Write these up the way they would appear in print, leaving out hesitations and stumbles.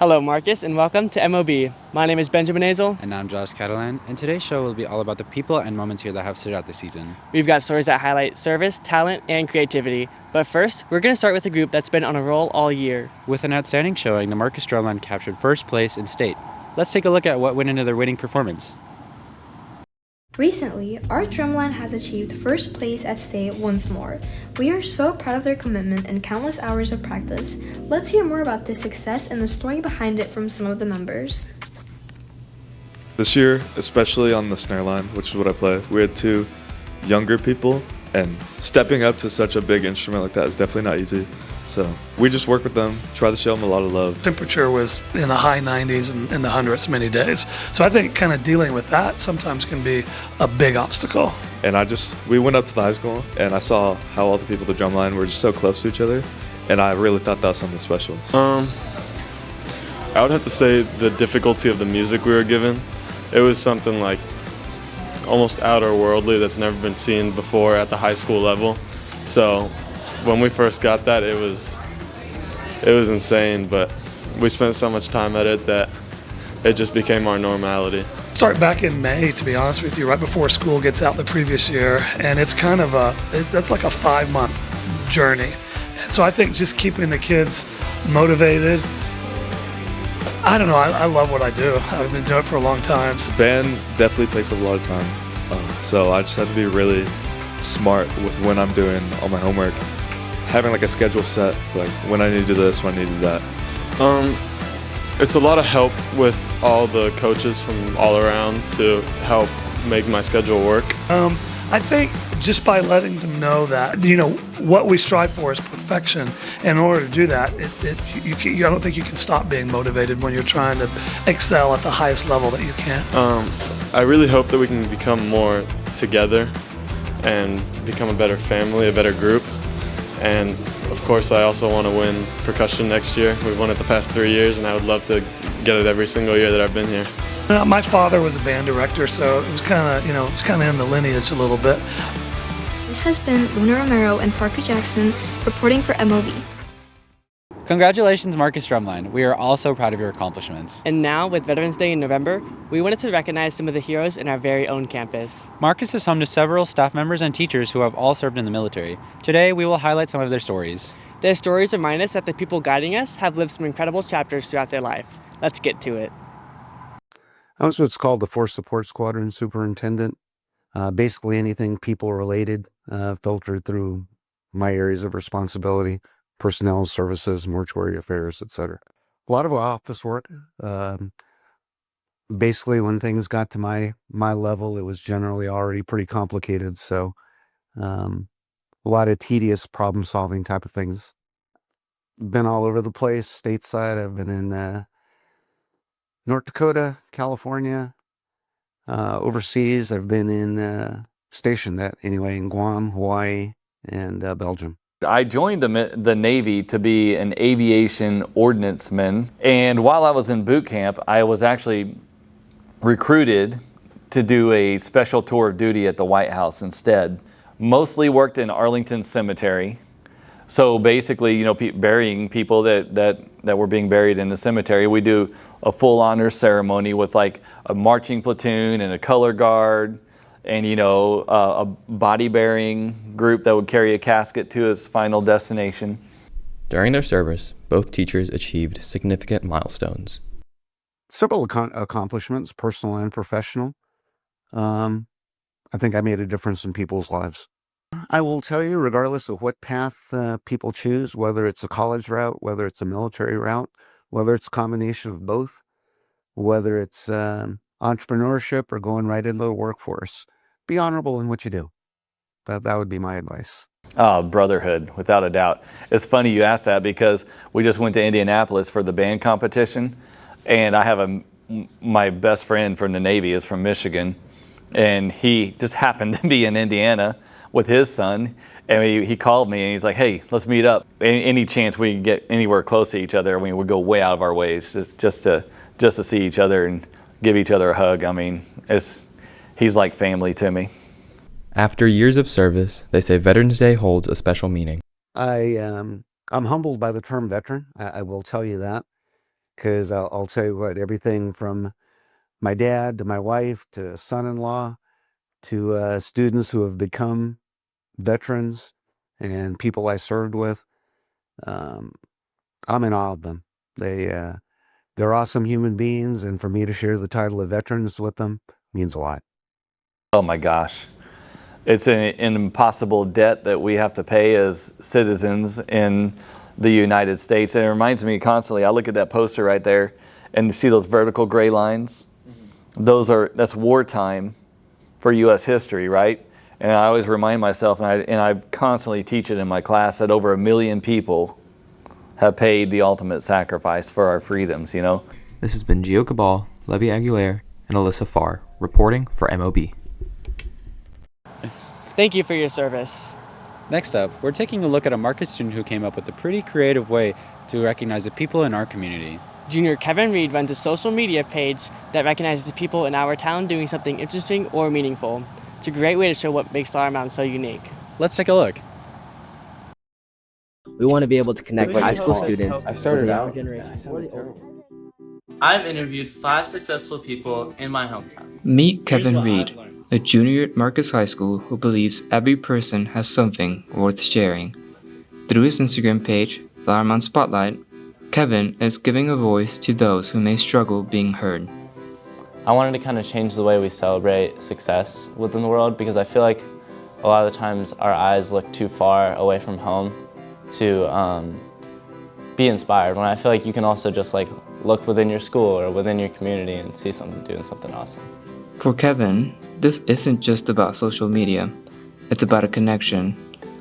Hello, Marcus, and welcome to MOB. My name is Benjamin Azel. And I'm Josh Catalan, and today's show will be all about the people and moments here that have stood out this season. We've got stories that highlight service, talent, and creativity. But first, we're going to start with a group that's been on a roll all year. With an outstanding showing, the Marcus Drumline captured first place in state. Let's take a look at what went into their winning performance. Recently, our drumline has achieved first place at state once more. We are so proud of their commitment and countless hours of practice. Let's hear more about this success and the story behind it from some of the members. This year, especially on the snare line, which is what I play, we had two younger people, and stepping up to such a big instrument like that is definitely not easy. So we just work with them, try to show them a lot of love. Temperature was in the high 90s and in the hundreds many days. So I think kind of dealing with that sometimes can be a big obstacle. And we went up to the high school, and I saw how all the people at the drumline were just so close to each other, and I really thought that was something special. I would have to say the difficulty of the music we were given. It was something like almost outer worldly that's never been seen before at the high school level. So when we first got that, it was insane, but we spent so much time at it that it just became our normality. Start back in May, to be honest with you, right before school gets out the previous year, and it's kind of that's like a 5-month journey. And so I think just keeping the kids motivated, I don't know, I love what I do. I've been doing it for a long time. Band definitely takes up a lot of time, so I just have to be really smart with when I'm doing all my homework. Having like a schedule set for like when I need to do this, when I need to do that. It's a lot of help with all the coaches from all around to help make my schedule work. I think just by letting them know that, what we strive for is perfection. And in order to do that, I don't think you can stop being motivated when you're trying to excel at the highest level that you can. I really hope that we can become more together and become a better family, a better group. And of course, I also want to win percussion next year. We've won it the past 3 years, and I would love to get it every single year that I've been here. My father was a band director, so it was kind of, in the lineage a little bit. This has been Luna Romero and Parker Jackson reporting for MOB. Congratulations, Marcus Drumline. We are all so proud of your accomplishments. And now, with Veterans Day in November, we wanted to recognize some of the heroes in our very own campus. Marcus is home to several staff members and teachers who have all served in the military. Today, we will highlight some of their stories. Their stories remind us that the people guiding us have lived some incredible chapters throughout their life. Let's get to it. I was what's called the Force Support Squadron Superintendent. Basically anything people-related filtered through my areas of responsibility: personnel, services, mortuary affairs, etc. A lot of office work. Basically, when things got to my level, it was generally already pretty complicated. So a lot of tedious problem-solving type of things. Been all over the place, stateside. I've been in North Dakota, California, overseas. I've been stationed in Guam, Hawaii, and Belgium. I joined the Navy to be an aviation ordnanceman, and while I was in boot camp, I was actually recruited to do a special tour of duty at the White House instead. Mostly worked in Arlington Cemetery. So basically, burying people that were being buried in the cemetery. We do a full honor ceremony with like a marching platoon and a color guard, and a body bearing group that would carry a casket to its final destination. During their service, both teachers achieved significant milestones. Several accomplishments, personal and professional. I think I made a difference in people's lives. I will tell you, regardless of what path people choose, whether it's a college route, whether it's a military route, whether it's a combination of both, whether it's entrepreneurship or going right into the workforce, be honorable in what you do. That would be my advice. Brotherhood, without a doubt. It's funny you asked that because we just went to Indianapolis for the band competition, and I have my best friend from the Navy is from Michigan, and he just happened to be in Indiana with his son, and he called me and he's like, "Hey, let's meet up. Any chance we can get anywhere close to each other? I mean, we go way out of our ways just to see each other and give each other a hug." I mean, he's like family to me. After years of service, they say Veterans Day holds a special meaning. I'm humbled by the term veteran. I will tell you that. because I'll tell you what, everything from my dad to my wife to son-in-law to students who have become veterans and people I served with, I'm in awe of them. They're awesome human beings, and for me to share the title of veterans with them means a lot. Oh my gosh. It's an impossible debt that we have to pay as citizens in the United States. And it reminds me constantly, I look at that poster right there and you see those vertical gray lines. That's wartime for U.S. history, right? And I always remind myself, and I constantly teach it in my class, that over 1 million people have paid the ultimate sacrifice for our freedoms, you know? This has been Gio Cabal, Levy Aguilera, and Alyssa Farr, reporting for MOB. Thank you for your service. Next up, we're taking a look at a Marcus student who came up with a pretty creative way to recognize the people in our community. Junior Kevin Reed runs a social media page that recognizes people in our town doing something interesting or meaningful. It's a great way to show what makes Flower Mound so unique. Let's take a look. We want to be able to connect with high school students. I started out. I've interviewed 5 successful people in my hometown. Meet Kevin Reed, a junior at Marcus High School who believes every person has something worth sharing. Through his Instagram page, Flower Mound Spotlight, Kevin is giving a voice to those who may struggle being heard. I wanted to kind of change the way we celebrate success within the world, because I feel like a lot of the times our eyes look too far away from home to be inspired, when I feel like you can also just like look within your school or within your community and see someone doing something awesome. For Kevin, this isn't just about social media. It's about a connection,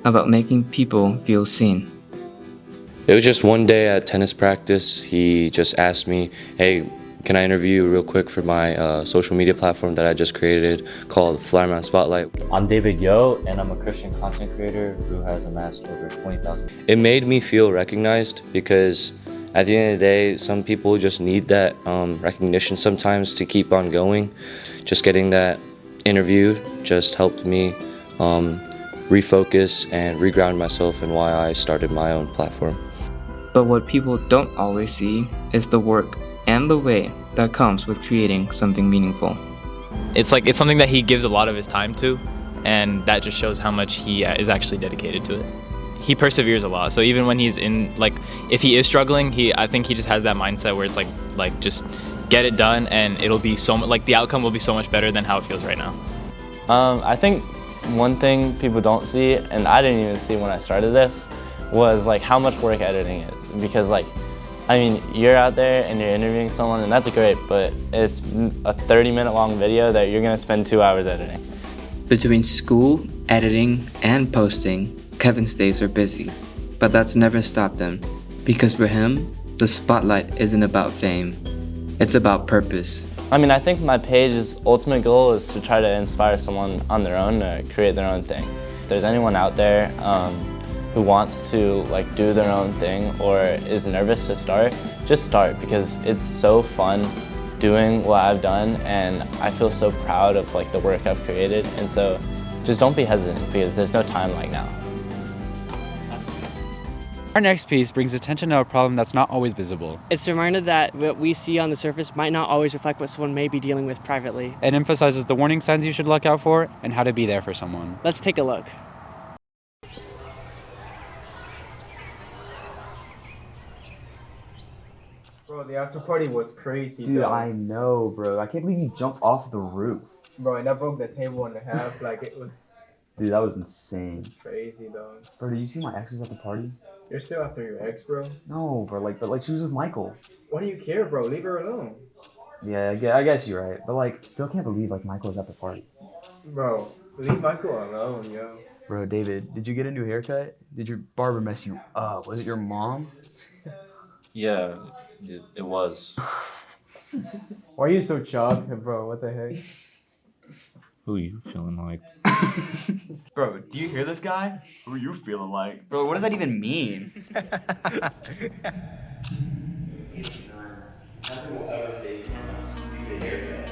about making people feel seen. It was just one day at tennis practice, he just asked me, hey, can I interview you real quick for my social media platform that I just created called Flower Mound Spotlight? I'm David Yo, and I'm a Christian content creator who has amassed over 20,000. It made me feel recognized because at the end of the day, some people just need that recognition sometimes to keep on going. Just getting that interview just helped me refocus and reground myself in why I started my own platform. But what people don't always see is the work and the way that comes with creating something meaningful. It's something that he gives a lot of his time to, and that just shows how much he is actually dedicated to it. He perseveres a lot, so even when he's in, if he is struggling, I think he just has that mindset where it's like just get it done, and it'll be the outcome will be so much better than how it feels right now. I think one thing people don't see, and I didn't even see when I started this, was how much work editing is. Because I mean, you're out there and you're interviewing someone, and that's great, but it's a 30-minute long video that you're gonna spend 2 hours editing. Between school, editing, and posting, Kevin's days are busy, but that's never stopped him, because for him, the spotlight isn't about fame, it's about purpose. I mean, I think my page's ultimate goal is to try to inspire someone on their own to create their own thing. If there's anyone out there who wants to do their own thing or is nervous to start, just start, because it's so fun doing what I've done, and I feel so proud of the work I've created. And so just don't be hesitant, because there's no time like now. Our next piece brings attention to a problem that's not always visible. It's a reminder that what we see on the surface might not always reflect what someone may be dealing with privately. It emphasizes the warning signs you should look out for and how to be there for someone. Let's take a look. Bro, the after party was crazy, Dude, though. I know, bro. I can't believe you jumped off the roof. Bro, and I broke the table in half. It was... Dude, that was insane. It's crazy, though. Bro, did you see my exes at the party? You're still after your ex, bro? No, bro, but she was with Michael. Why do you care, bro? Leave her alone. Yeah, I guess you're right. But, still can't believe, Michael was at the party. Bro, leave Michael alone, yo. Bro, David, did you get a new haircut? Did your barber mess you up? Was it your mom? Yeah, it was. Why are you so chubbed, bro? What the heck? Who are you feeling like? Bro, do you hear this guy? Who are you feeling like? Bro, what does that even mean? Nothing will ever save me from a stupid haircut.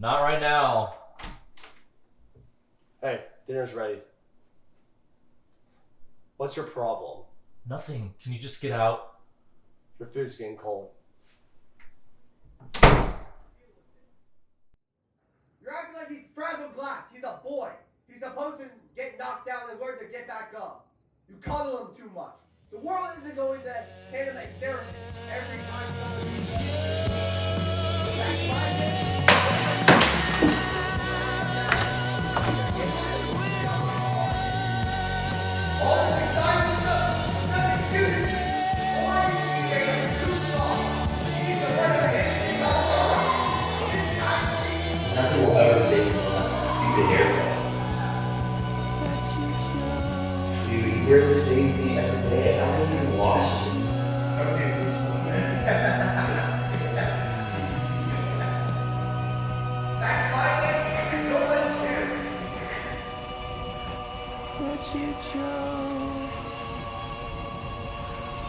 Not right now. Hey, dinner's ready. What's your problem? Nothing. Can you just get out? Your food's getting cold. You're acting like he's fragile glass. He's a boy. He's supposed to get knocked down and learn to get back up. You coddle him too much. The world isn't going to hand him a therapist every time Nothing will ever save you from that stupid haircut. Dude, he wears the same thing every day. How does he even wash it? Let you choke.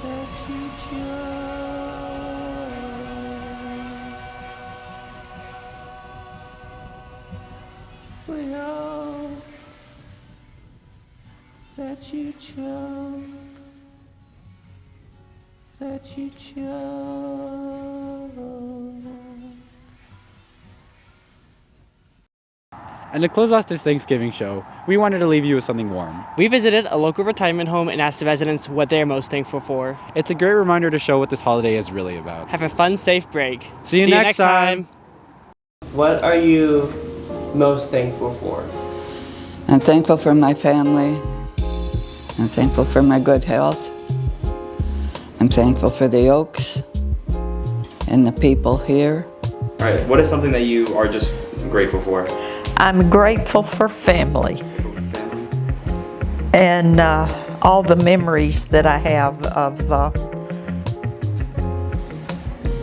Let you choke. We all let you choke. Let you choke. And to close off this Thanksgiving show, we wanted to leave you with something warm. We visited a local retirement home and asked the residents what they are most thankful for. It's a great reminder to show what this holiday is really about. Have a fun, safe break. See you next time. What are you most thankful for? I'm thankful for my family. I'm thankful for my good health. I'm thankful for the Oaks and the people here. All right, what is something that you are just grateful for? I'm grateful for family and all the memories that I have of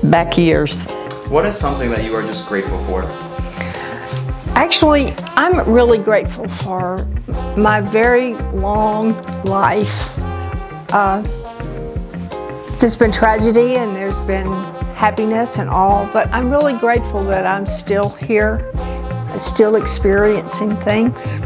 back years. What is something that you are just grateful for? Actually, I'm really grateful for my very long life. There's been tragedy and there's been happiness and all, but I'm really grateful that I'm still here, still experiencing things.